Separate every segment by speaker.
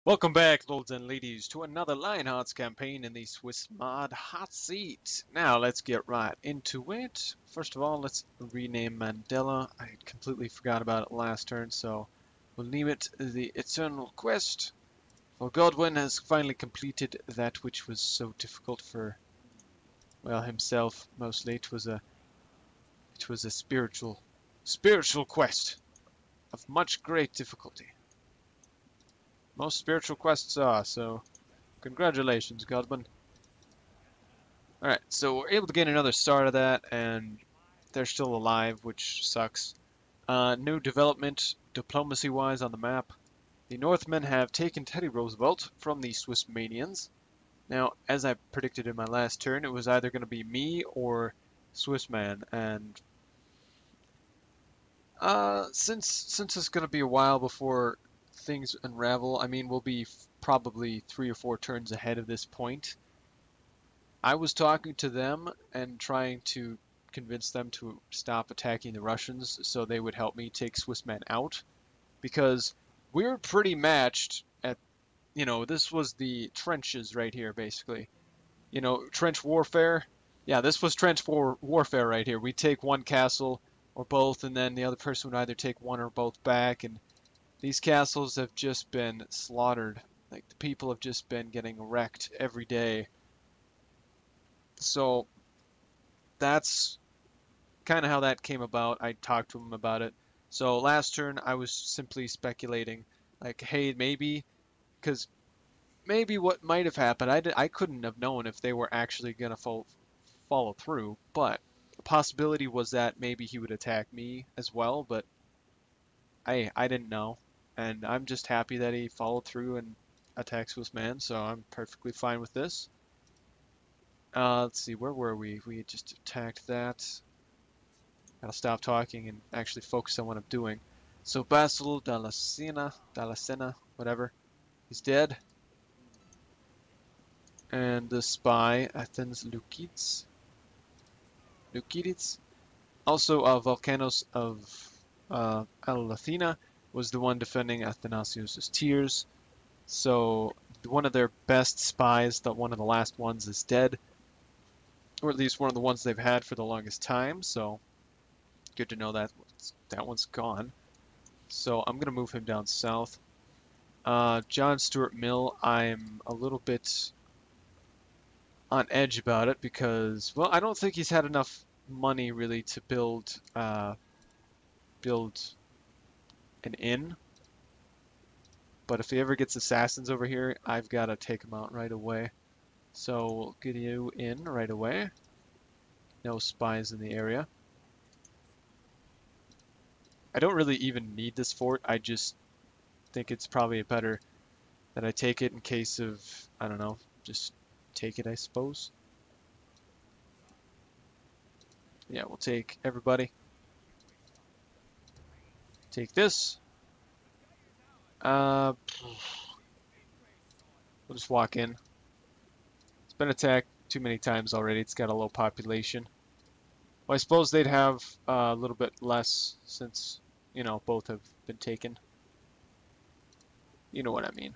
Speaker 1: Welcome back, lords and ladies, to another Lionhearts campaign in the Swissmod Hotseat. Now, let's get right into it. First of all, let's rename Mandela. I completely forgot about it last turn, so we'll name it the Eternal Quest. For Godwin has finally completed that which was so difficult for, well, himself mostly. It was a spiritual quest of much great difficulty. Most spiritual quests are, so congratulations, Godwin. Alright, so we're able to get another start of that, and they're still alive, which sucks. New development, diplomacy-wise, on the map. The Northmen have taken Teddy Roosevelt from the Swissmanians. Now, as I predicted in my last turn, it was either going to be me or Swissman, and since it's going to be a while before things unravel, I mean, we'll be probably 3 or 4 turns ahead of this point. I was talking to them and trying to convince them to stop attacking the Russians so they would help me take Swissman out, because we were pretty matched at, this was the trenches right here, basically. Trench warfare. Yeah, this was trench warfare right here. We take one castle or both, and then the other person would either take one or both back, and these castles have just been slaughtered. Like, the people have just been getting wrecked every day. So that's kind of how that came about. I talked to him about it. So last turn I was simply speculating, like, hey, maybe, because maybe what might have happened, I couldn't have known if they were actually going to follow through, but the possibility was that maybe he would attack me as well, but I didn't know. And I'm just happy that he followed through and attacked Swissman, so I'm perfectly fine with this. Let's see, where were we? We just attacked that. I'll stop talking and actually focus on what I'm doing. So Basil Dalasena, whatever, he's dead. And the spy, Athens Lukids, also Volcanoes of Al-Athena, was the one defending Athanasios' tears. So one of their best spies, one of the last ones, is dead. Or at least one of the ones they've had for the longest time, so good to know that one's gone. So I'm going to move him down south. John Stuart Mill, I'm a little bit on edge about it because, well, I don't think he's had enough money really to build an inn. But if he ever gets assassins over here, I've got to take him out right away. So we'll get you in right away. No spies in the area. I don't really even need this fort. I just think it's probably better that I take it in case of, I don't know, just take it, I suppose. Yeah, we'll take everybody. Take this. We'll just walk in. It's been attacked too many times already. It's got a low population. Well, I suppose they'd have a little bit less since, both have been taken. You know what I mean.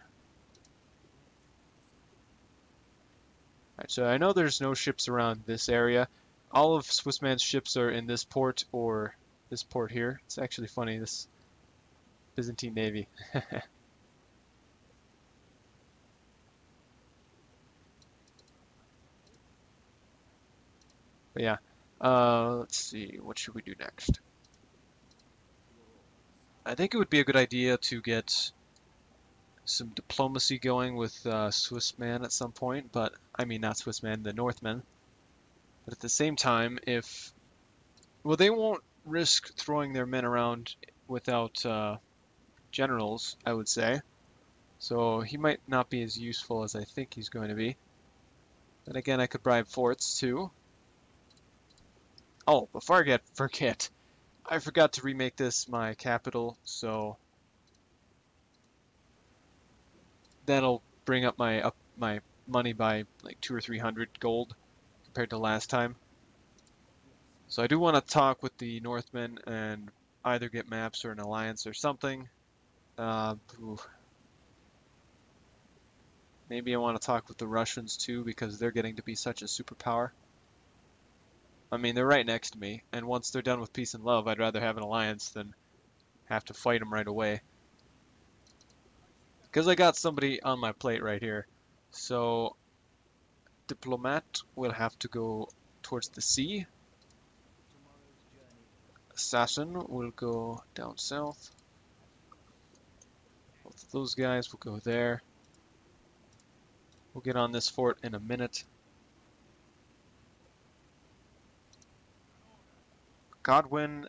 Speaker 1: Alright, so I know there's no ships around this area. All of Swissman's ships are in this port or this port here. It's actually funny, this Byzantine Navy. But yeah, let's see, what should we do next? I think it would be a good idea to get some diplomacy going with Swissman at some point, but I mean not Swissman, the Northmen. But at the same time, well, they won't risk throwing their men around without generals, I would say. So he might not be as useful as I think he's going to be. Then again, I could bribe forts too. Oh, before I forget, I forgot to remake this my capital, so that'll bring up my money by like 200 or 300 gold compared to last time. So I do want to talk with the Northmen and either get maps or an alliance or something. Maybe I want to talk with the Russians too because they're getting to be such a superpower. I mean, they're right next to me, and once they're done with peace and love, I'd rather have an alliance than have to fight them right away. Because I got somebody on my plate right here. So, Diplomat will have to go towards the sea. Assassin will go down south. Both of those guys will go there. We'll get on this fort in a minute. Godwin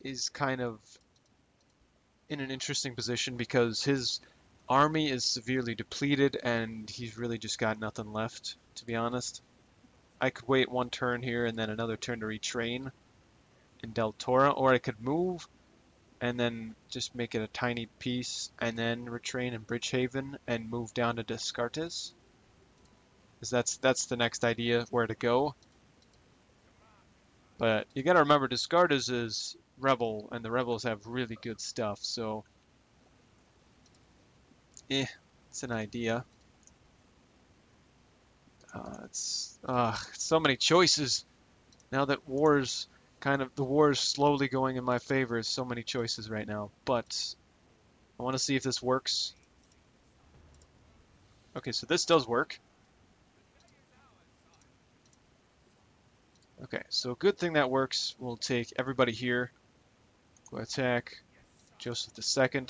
Speaker 1: is kind of in an interesting position because his army is severely depleted and he's really just got nothing left, to be honest. I could wait one turn here and then another turn to retrain in Del Toro, or I could move and then just make it a tiny piece and then retrain in Bridgehaven and move down to Descartes. Because that's the next idea where to go. But you gotta remember Descartes is rebel and the rebels have really good stuff, so it's an idea. It's so many choices now that the war's slowly going in my favor. So many choices right now, but I want to see if this works. Okay, so this does work. Okay, so good thing that works. We'll take everybody here. Go attack Joseph II.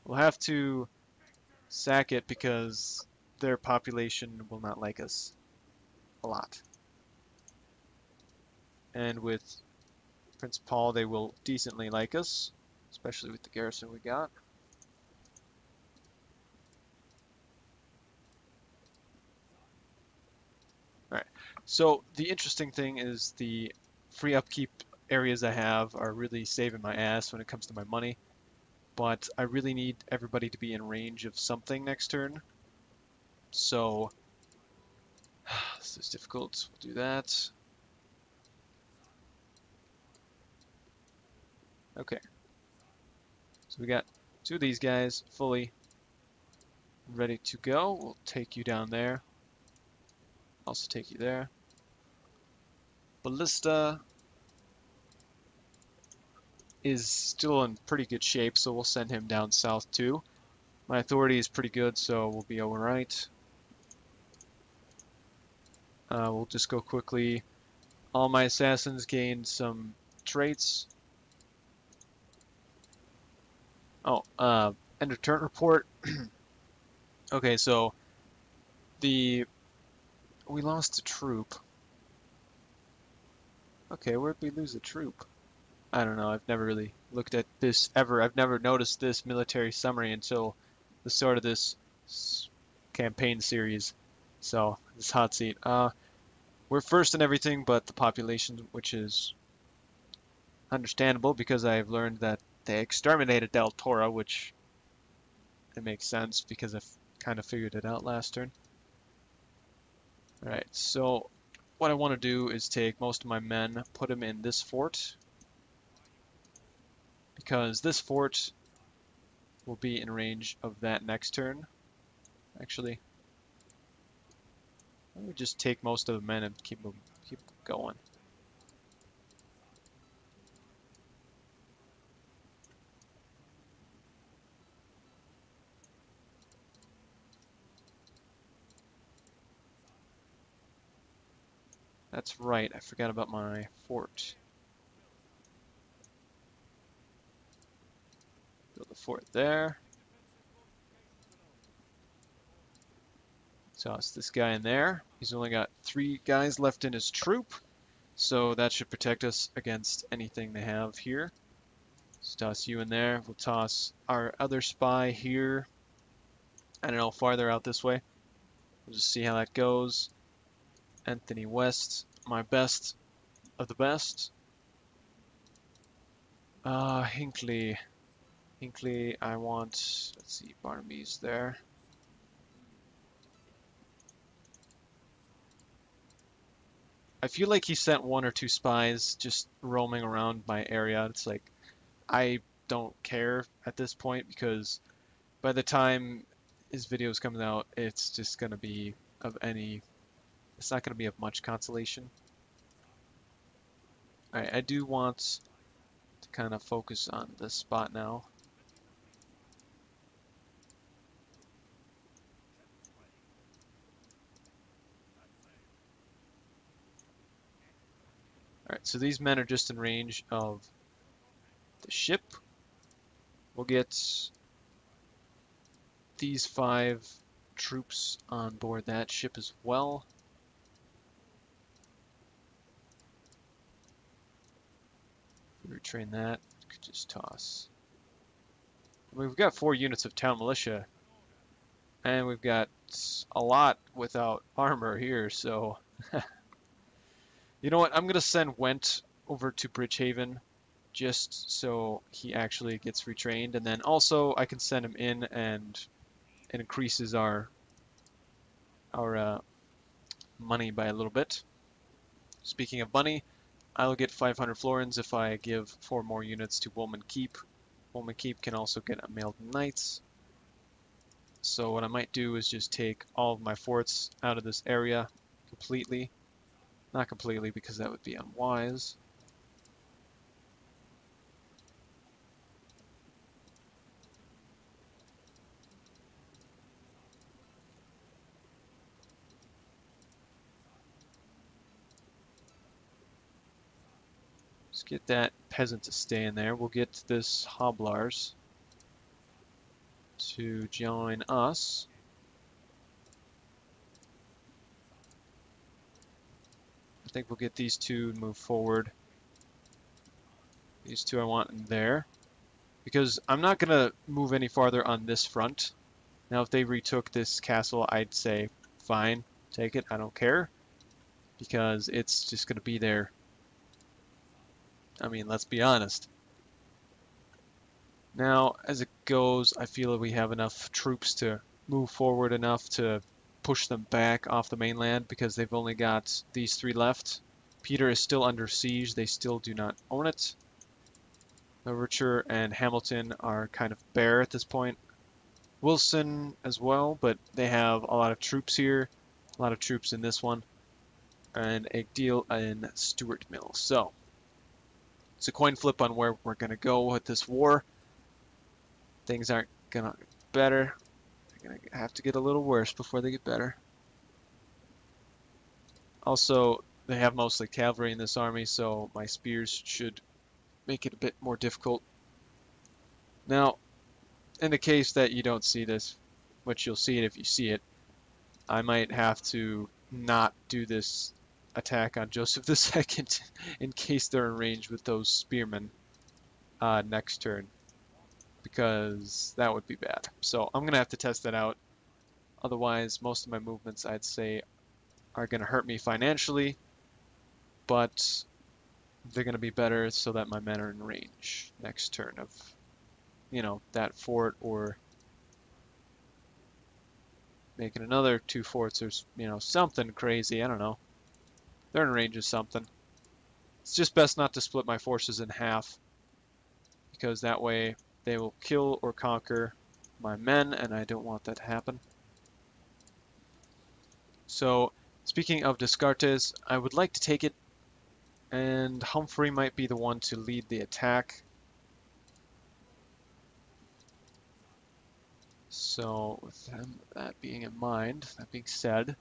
Speaker 1: We'll have to sack it because their population will not like us a lot. And with Prince Paul, they will decently like us, especially with the garrison we got. Alright, so the interesting thing is the free upkeep areas I have are really saving my ass when it comes to my money. But I really need everybody to be in range of something next turn. So, this is difficult. We'll do that. Okay. So we got two of these guys fully ready to go. We'll take you down there. Also take you there. Ballista is still in pretty good shape, so we'll send him down south too. My authority is pretty good, so we'll be alright. We'll just go quickly. All my assassins gained some traits. Oh, end of turn report. Okay, so we lost a troop. Okay, where'd we lose a troop? I don't know, I've never really looked at this ever. I've never noticed this military summary until the start of this campaign series. So, this hot seat. We're first in everything but the population, which is understandable because I've learned that they exterminated Del Toro, which it makes sense because I've kind of figured it out last turn. Alright, so what I want to do is take most of my men, put them in this fort, because this fort will be in range of that next turn. Actually, let me just take most of the men and keep going. That's right, I forgot about my fort. Build a fort there. So it's this guy in there. He's only got 3 guys left in his troop, so that should protect us against anything they have here. Let's toss you in there. We'll toss our other spy here. I don't know, farther out this way. We'll just see how that goes. Anthony West, my best of the best. Hinckley. Hinckley, I want, let's see, Barnaby's there. I feel like he sent 1 or 2 spies just roaming around my area. It's like, I don't care at this point because by the time his videos comes out, it's just gonna be it's not gonna be of much consolation. Alright, I do want to kind of focus on this spot now. Alright, so these men are just in range of the ship. We'll get these 5 troops on board that ship as well. Retrain that. Could just toss. We've got 4 units of town militia, and we've got a lot without armor here, so you know what? I'm gonna send Went over to Bridgehaven just so he actually gets retrained, and then also I can send him in and it increases our money by a little bit. Speaking of money, I'll get 500 florins if I give 4 more units to Woolman Keep. Woolman Keep can also get a mailed knights. So what I might do is just take all of my forts out of this area completely. Not completely because that would be unwise. Let's get that peasant to stay in there. We'll get this Hoblars to join us. I think we'll get these 2 to move forward. These 2 I want in there. Because I'm not going to move any farther on this front. Now if they retook this castle, I'd say, fine, take it, I don't care. Because it's just going to be there. I mean, let's be honest. Now, as it goes, I feel that we have enough troops to move forward enough to push them back off the mainland because they've only got these 3 left. Peter is still under siege. They still do not own it. Richer and Hamilton are kind of bare at this point. Wilson as well, but they have a lot of troops here. A lot of troops in this one. And a deal in Stuart Mill. So, it's a coin flip on where we're going to go with this war. Things aren't going to get better. They're going to have to get a little worse before they get better. Also, they have mostly cavalry in this army, so my spears should make it a bit more difficult. Now, in the case that you don't see this, which you'll see it if you see it, I might have to not do this attack on Joseph II in case they're in range with those spearmen next turn, because that would be bad. So I'm going to have to test that out. Otherwise, most of my movements, I'd say, are going to hurt me financially, but they're going to be better so that my men are in range next turn of, you know, that fort, or making another 2 forts, or, you know, something crazy. I don't know. They're in range of something. It's just best not to split my forces in half, because that way they will kill or conquer my men, and I don't want that to happen. So, speaking of Descartes, I would like to take it, and Humphrey might be the one to lead the attack. So, with that being in mind, that being said,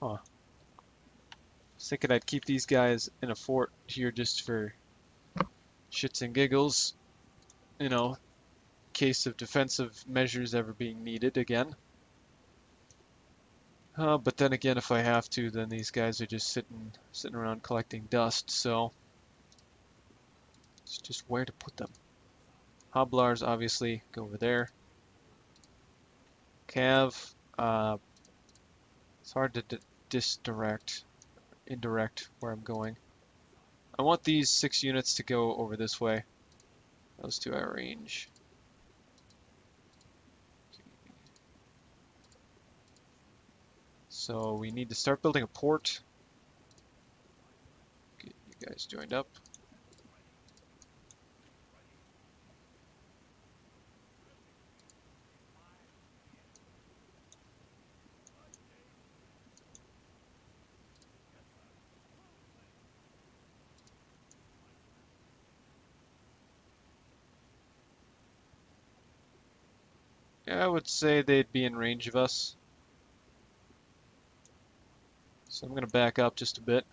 Speaker 1: I was thinking I'd keep these guys in a fort here just for shits and giggles, you know, in case of defensive measures ever being needed again. But then again, if I have to, then these guys are just sitting around collecting dust, so it's just where to put them. Hoblars obviously go over there. Cav, it's hard to indirect where I'm going. I want these 6 units to go over this way. Those 2 I arrange. So we need to start building a port. Get you guys joined up. Yeah, I would say they'd be in range of us. So I'm going to back up just a bit.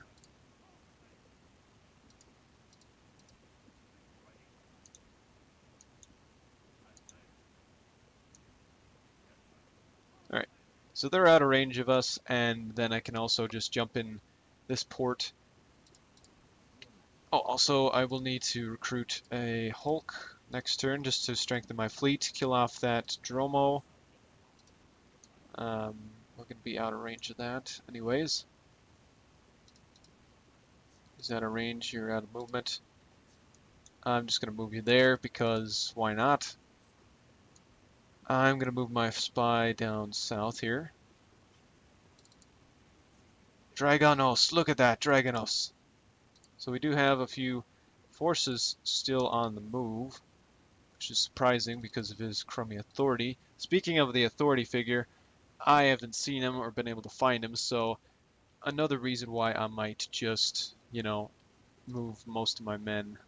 Speaker 1: Alright, so they're out of range of us, and then I can also just jump in this port. Oh, also I will need to recruit a Hulk next turn just to strengthen my fleet, kill off that Dromo. We're going to be out of range of that anyways. He's out of range, you're out of movement. I'm just going to move you there because why not? I'm going to move my spy down south here. Dragonos, look at that, Dragonos. So we do have a few forces still on the move, which is surprising because of his crummy authority. Speaking of the authority figure, I haven't seen him or been able to find him, so another reason why I might just, you know, move most of my men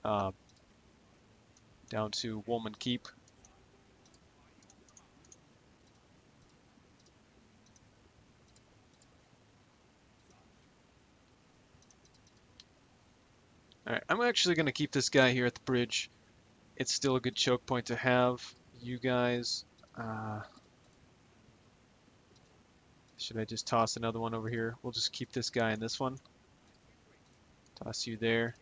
Speaker 1: down to Woolman Keep. Alright, I'm actually going to keep this guy here at the bridge. It's still a good choke point to have. You guys, should I just toss another one over here? We'll just keep this guy in this one. Toss you there.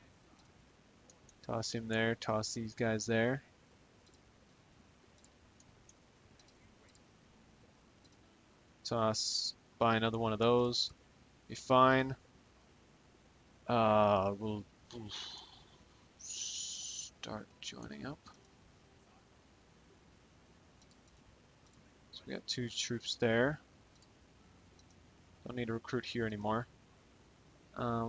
Speaker 1: Toss him there. Toss these guys there. Toss, buy another one of those. Be fine. We'll start joining up. So we got 2 troops there. Don't need to recruit here anymore. Alright,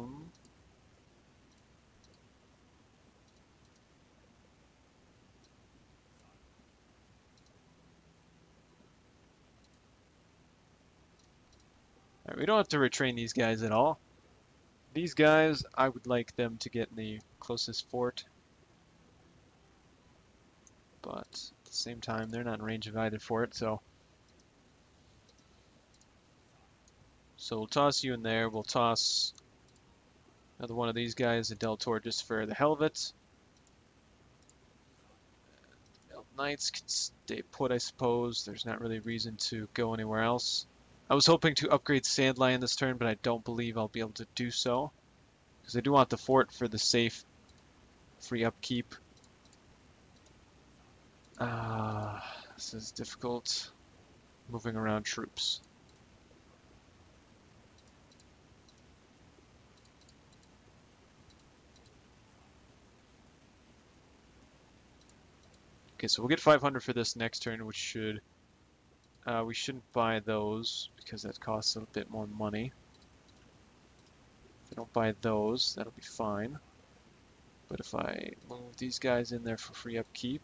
Speaker 1: we don't have to retrain these guys at all. These guys, I would like them to get in the closest fort. But at the same time, they're not in range of either fort, so... So we'll toss you in there. We'll toss another one of these guys, a Deltor, just for the hell of it. Knights can stay put, I suppose. There's not really reason to go anywhere else. I was hoping to upgrade Sandlion this turn, but I don't believe I'll be able to do so. Because I do want the fort for the safe, free upkeep. This is difficult. Moving around troops. Okay, so we'll get 500 for this next turn, which should... we shouldn't buy those, because that costs a bit more money. If I don't buy those, that'll be fine. But if I move these guys in there for free upkeep...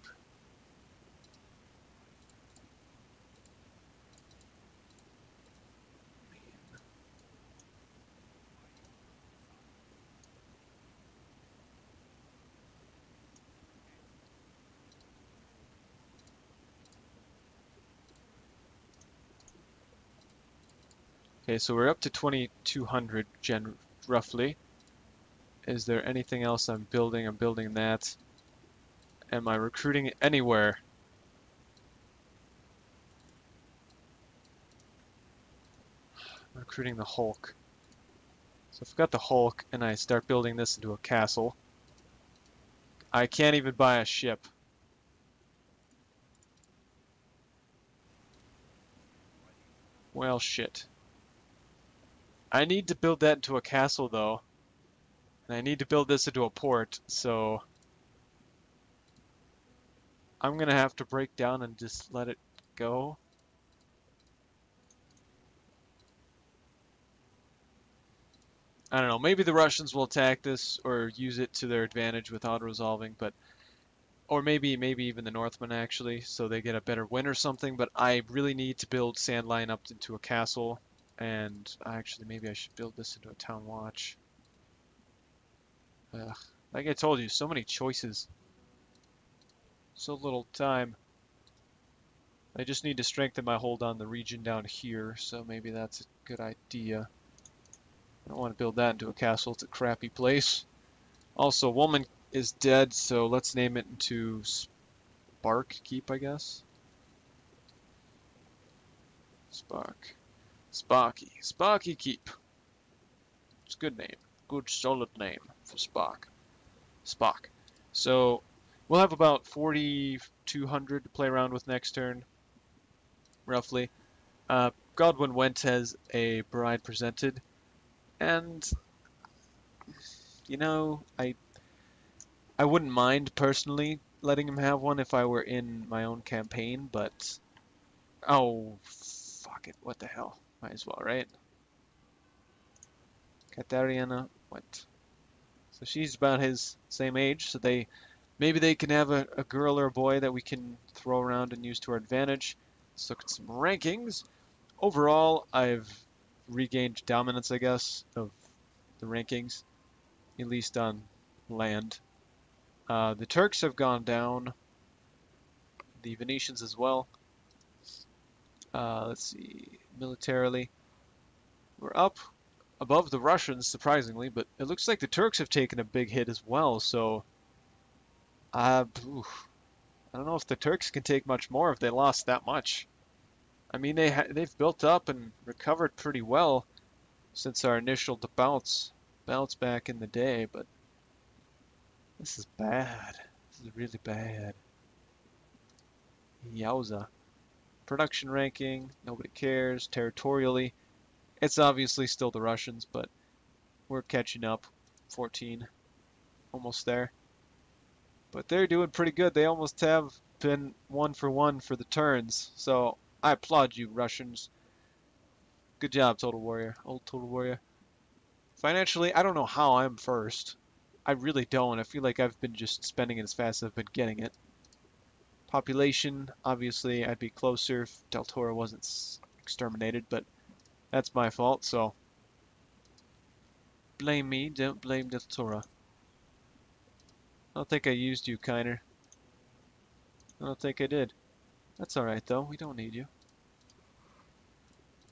Speaker 1: Okay, so we're up to 2,200 roughly. Is there anything else I'm building? I'm building that. Am I recruiting anywhere? I'm recruiting the Hulk. So if I've got the Hulk and I start building this into a castle, I can't even buy a ship. Well, shit. I need to build that into a castle, though. And I need to build this into a port, so... I'm gonna have to break down and just let it go. I don't know, maybe the Russians will attack this or use it to their advantage with auto-resolving, but or maybe even the Northmen actually, so they get a better win or something, but I really need to build Sandline up into a castle, and actually maybe I should build this into a town watch. Ugh. Like I told you, so many choices. So little time. I just need to strengthen my hold on the region down here, so maybe that's a good idea. I don't want to build that into a castle, it's a crappy place. Also, woman is dead, so let's name it into Spark Keep, I guess. Spark. Sparky Keep. It's a good name. Good solid name for Spark. Spock. So we'll have about 4,200 to play around with next turn, roughly. Godwin went as a bride presented, and you know, I wouldn't mind personally letting him have one if I were in my own campaign, but oh fuck it, what the hell? Might as well, right? Katarina went. So she's about his same age, so maybe they can have a girl or a boy that we can throw around and use to our advantage. Let's look at some rankings. Overall, I've regained dominance, I guess, of the rankings, at least on land. The Turks have gone down, the Venetians as well. Let's see, militarily, we're up above the Russians, surprisingly, but it looks like the Turks have taken a big hit as well, so I don't know if the Turks can take much more if they lost that much. I mean, they've built up and recovered pretty well since our initial bounce back in the day, but this is bad. This is really bad. Yowza. Production ranking, nobody cares. Territorially, it's obviously still the Russians, but we're catching up. 14, almost there. But they're doing pretty good. They almost have been 1 for 1 for the turns, so I applaud you, Russians. Good job, Total Warrior. Old Total Warrior. Financially, I don't know how I'm first. I really don't. I feel like I've been just spending it as fast as I've been getting it. Population, obviously, I'd be closer if Del Toro wasn't exterminated, but that's my fault, so blame me, don't blame Del Toro. I don't think I used you, Kiner. I don't think I did. That's alright, though. We don't need you.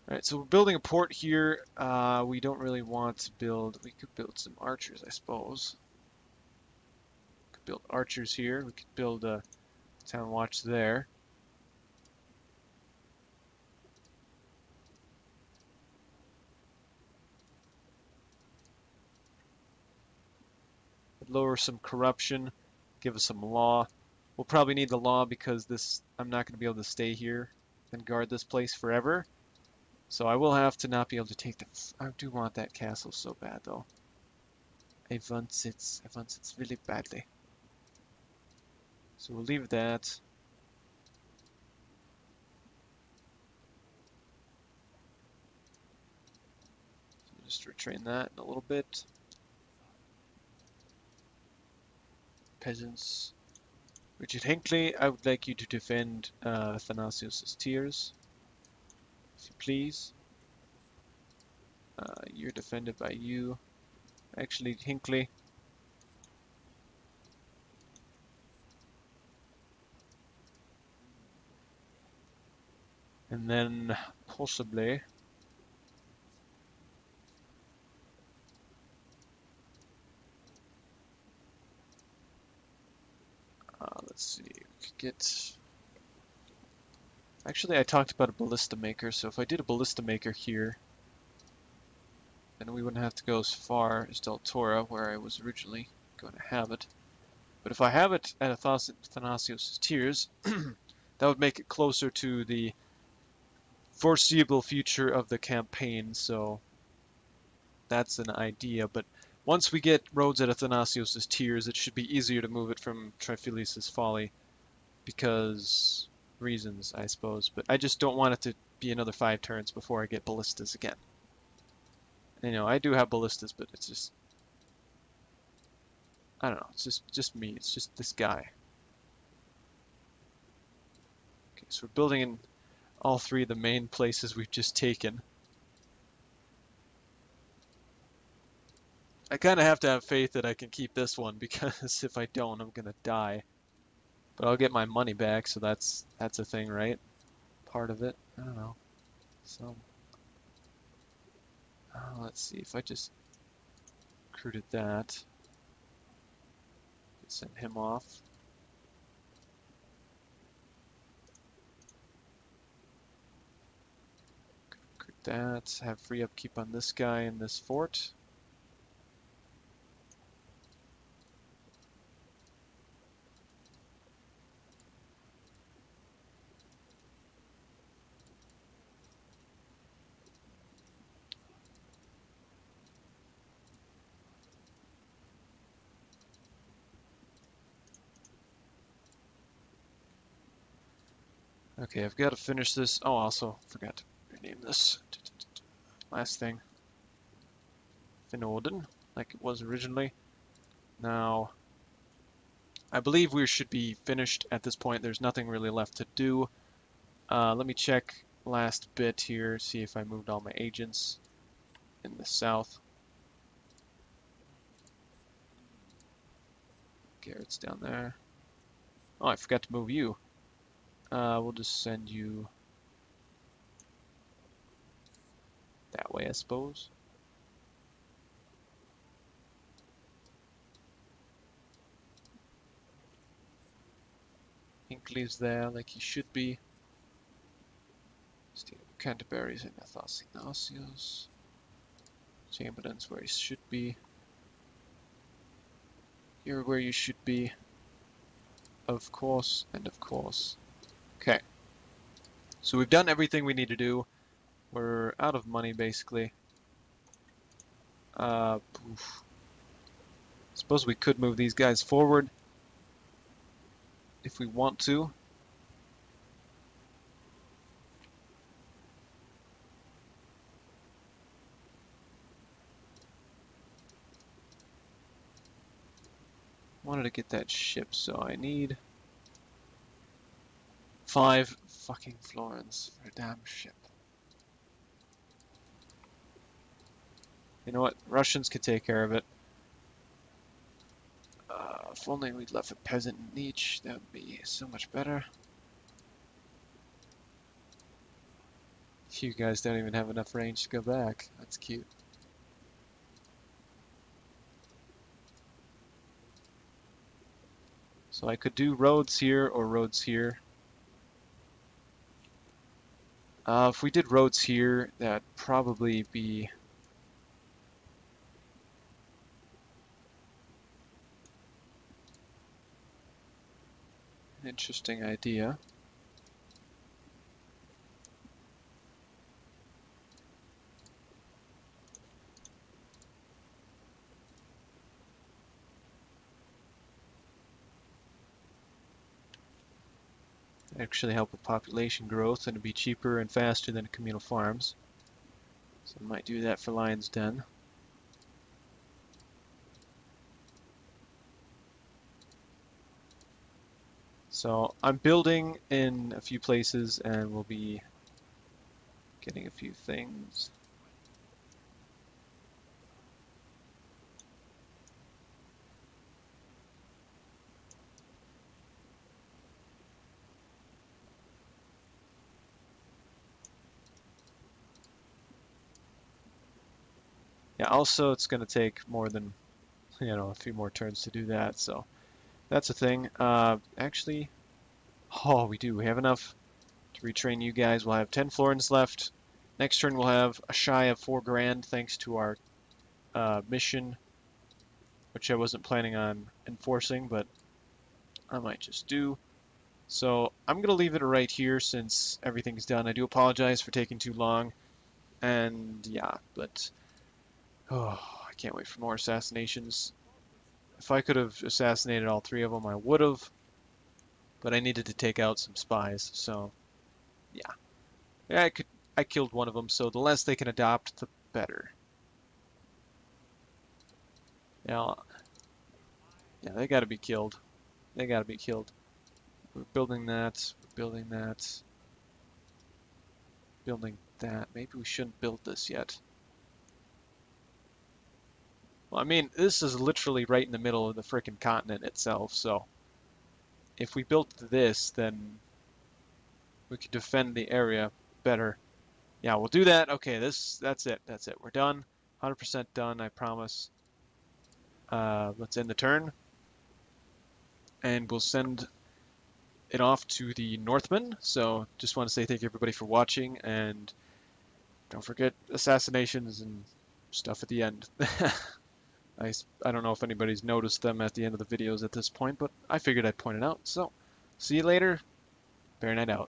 Speaker 1: Alright, so we're building a port here. We don't really want to build... We could build some archers, I suppose. We could build archers here. We could build a town watch there. Lower some corruption. Give us some law. We'll probably need the law because I'm not going to be able to stay here and guard this place forever. So I will have to not be able to take the... I do want that castle so bad, though. I want it really badly. So we'll leave that. Just retrain that in a little bit. Peasants. Richard Hinckley, I would like you to defend Athanasios' tears, if you please. You're defended by you. Actually, Hinckley. And then possibly let's see, we could get... Actually, I talked about a ballista maker, so if I did a ballista maker here, then we wouldn't have to go as far as Del Toro, where I was originally going to have it. But if I have it at Athanasios' Tears, that would make it closer to the foreseeable future of the campaign, so that's an idea. But once we get roads at Athanasios' Tears, it should be easier to move it from Triphylis' Folly, because reasons, I suppose. But I just don't want it to be another 5 turns before I get ballistas again. You know, I do have ballistas, but it's just, I don't know, it's just me. It's just this guy. Okay, so we're building in all three of the main places we've just taken. I kind of have to have faith that I can keep this one, because if I don't, I'm gonna die. But I'll get my money back, so that's a thing, right? Part of it. I don't know. So, let's see if I just recruited that. Send him off. Recruit that. Have free upkeep on this guy in this fort. Okay, I've got to finish this. Oh, also forgot to rename this. Last thing. Finorden, like it was originally. Now, I believe we should be finished at this point. There's nothing really left to do. Let me check last bit here, see if I moved all my agents in the south. Garrett's down there. Oh, I forgot to move you. We'll just send you that way, I suppose. Hinkley's there, like he should be. Canterbury's in Athanasios. Chamberlain's where he should be. You're where you should be. Of course, and of course. Okay. So we've done everything we need to do. We're out of money, basically. Suppose we could move these guys forward if we want to. Wanted to get that ship, so I need 5 fucking florins for a damn ship. You know what? Russians could take care of it. If only we'd left a peasant in each, that would be so much better. You guys don't even have enough range to go back. That's cute. So I could do roads here or roads here. If we did roads here, that'd probably be an interesting idea. Actually help with population growth, and it'd be cheaper and faster than communal farms. So I might do that for Lion's Den. So I'm building in a few places, and we'll be getting a few things. Yeah, also it's going to take more than, a few more turns to do that, so that's a thing. Actually, oh, we do. We have enough to retrain you guys. We'll have 10 florins left. Next turn we'll have a shy of 4 grand thanks to our mission, which I wasn't planning on enforcing, but I might just do. So I'm going to leave it right here since everything's done. I do apologize for taking too long, and yeah, but I can't wait for more assassinations. If I could have assassinated all 3 of them, I would have, but I needed to take out some spies, so yeah. I killed one of them, so the less they can adopt, the better. Yeah, yeah, they gotta be killed. They gotta be killed. We're building that. We're building that. Building that. Maybe we shouldn't build this yet. Well, I mean, this is literally right in the middle of the frickin' continent itself, so if we built this, then we could defend the area better. Yeah, we'll do that. Okay, that's it. That's it. We're done. 100% done, I promise. Let's end the turn, and we'll send it off to the Northmen. So just want to say thank you everybody for watching, and don't forget assassinations and stuff at the end. I don't know if anybody's noticed them at the end of the videos at this point, but I figured I'd point it out. So, see you later. Bear Night out.